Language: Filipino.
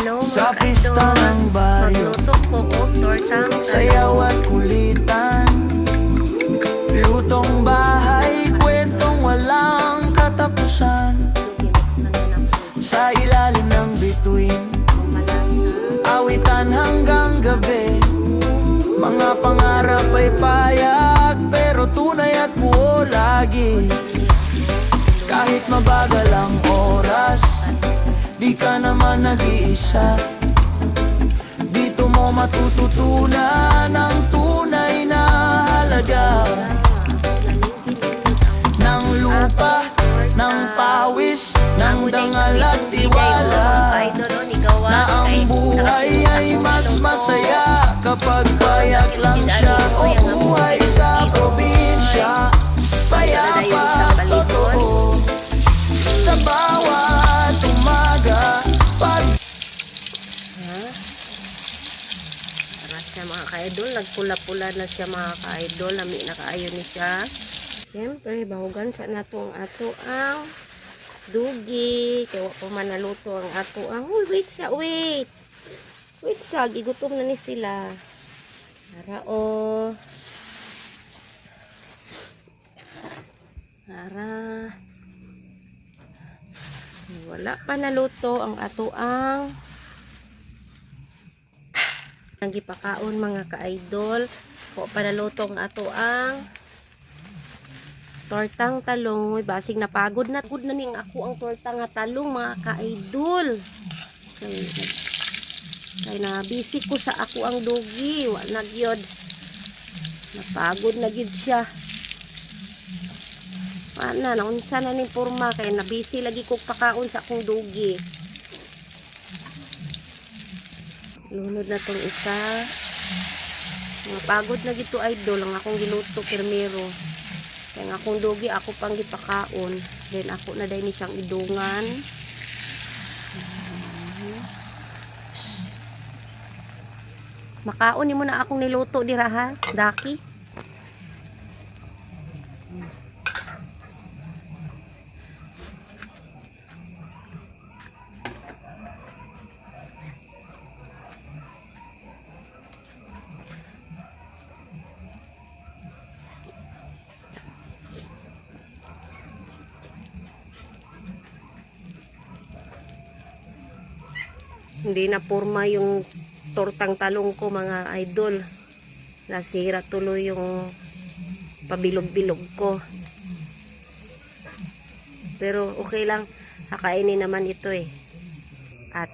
Hello Sa mga pista idol, ng baryo, magluto ko og tortang sayaw talong. at kulitan, lutong bahay, kwentong walang katapusan. Sa ilalim ng bituin, awitan hanggang gabi, mga pangarap ay payag, pero tunay at buo lagi. Kahit mabagal ang oras, di ka naman nag-iisa. Dito mo matututunan ang tunay na halaga ng lupa, ng pawis, ng dangal at tiwala, na ang buhay ay mas masaya kapag payak lang siya. O buhay sa probinsya, payapa at totoo, sa bawat umaga pag Para siya mga ka-idol, nagpula-pula na siya mga ka-idol, lami na kaayo ni siya. Siyempre, bahugan sa nato ang ato ang dugi. Kaya wako man naluto ang ato ang, uy, wait sa, gigutom na ni sila. Para o. Para. Wala pa naluto ang ato ang gipakaon mga ka-idol. Ko pa naluto ang ato ang tortang talong. Uy, basig napagod na. Good na ning ako ang tortang nga talong mga ka-idol. Kaya na busy ko sa ako ang dugi. Wala gyud. Napagod na gyud siya. Ana, naunsa na ning porma kaya na busy lagi ko pakaon sa akong dugi. Lunod na tong isa. Napagod na gito idol ang akong giluto pirmero. Kaya nga akong dugi ako pang gipakaon. Then ako na dahil ni siyang idungan. Makaon ni mo na akong niluto dira ha, Daki. Hindi na porma yung tortang talong ko mga idol. Nasira tuloy yung pabilog-bilog ko. Pero okay lang. Kakainin naman ito eh. At